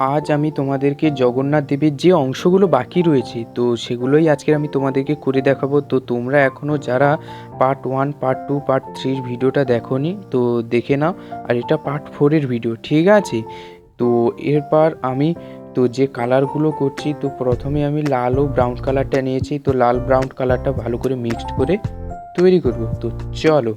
আজ আমি তোমাদেরকে জগন্নাথ দেবের যে অংশগুলো বাকি রয়েছে তো সেগুলোই আজকে আমি তোমাদেরকে করে দেখাবো। তো তোমরা এখনও যারা পার্ট 1, পার্ট 2, পার্ট 3 ভিডিওটা দেখোনি তো দেখে নাও। আর এটা পার্ট 4-এর ভিডিও, ঠিক আছে? তো এরপর আমি তো যে কালারগুলো করছি, তো প্রথমে আমি লাল ও ব্রাউন কালারটা নিয়েছি। তো লাল ব্রাউন কালারটা ভালো করে মিক্সড করে তৈরি করব। তো চলো।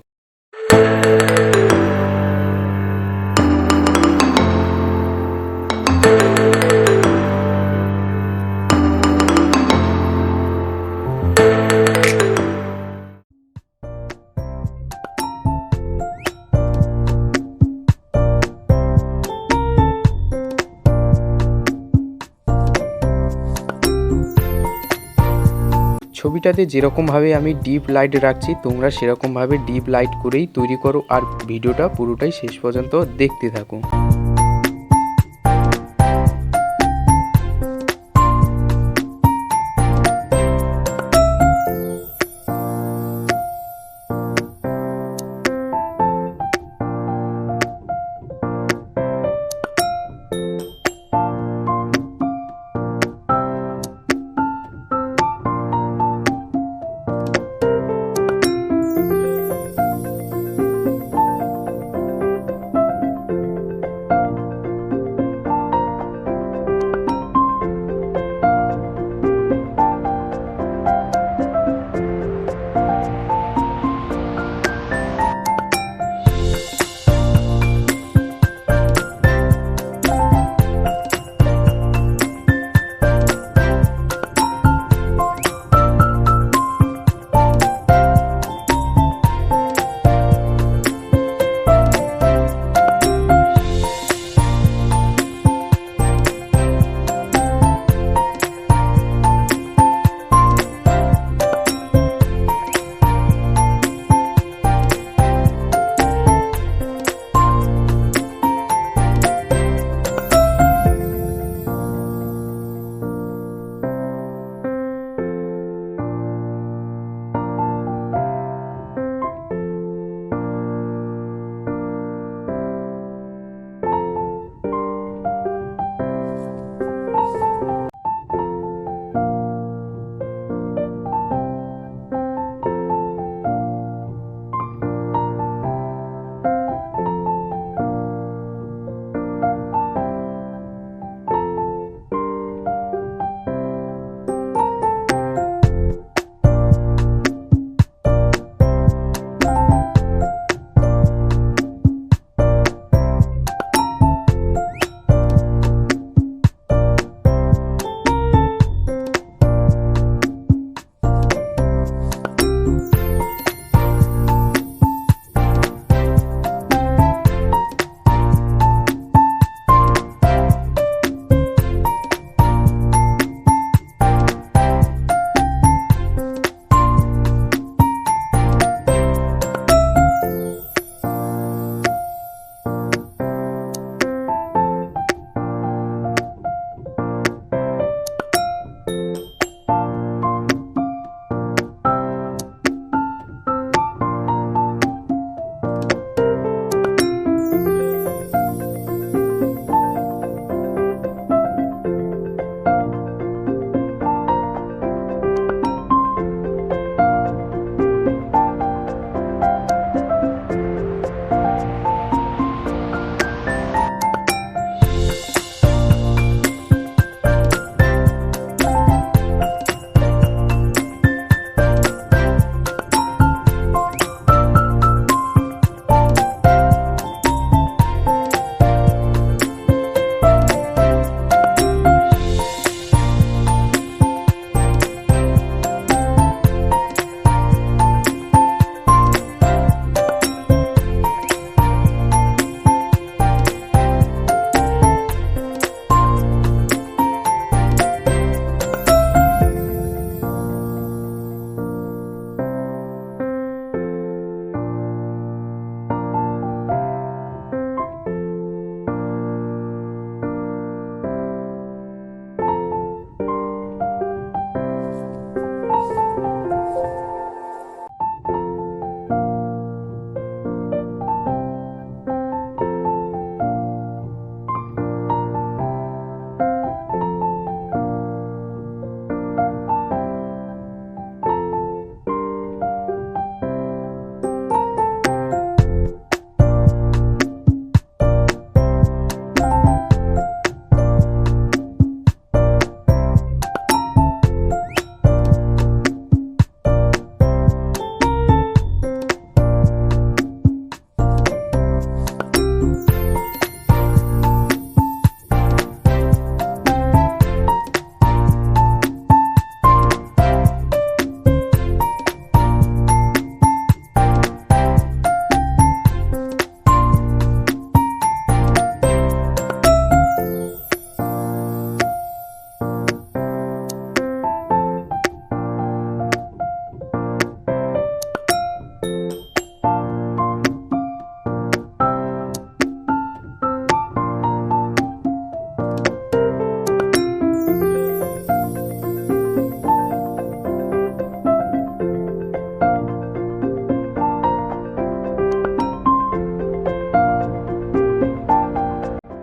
ছবিটাতে যেরকমভাবে আমি ডিপ লাইট রাখছি তোমরা সেরকমভাবে ডিপ লাইট করেই তৈরি করো, আর ভিডিওটা পুরোটাই শেষ পর্যন্ত দেখতে থাকো।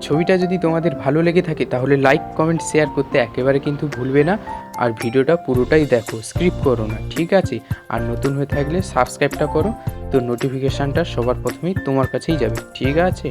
ছবিটা যদি তোমাদের ভালো লেগে থাকে তাহলে লাইক কমেন্ট শেয়ার করতে একেবারে কিন্তু ভুলবে না। আর ভিডিওটা পুরোটাই দেখো, স্কিপ করো না, ঠিক আছে? আর নতুন হয়ে থাকলে সাবস্ক্রাইবটা করো, তো নোটিফিকেশানটা সবার প্রথমেই তোমার কাছেই যাবে, ঠিক আছে?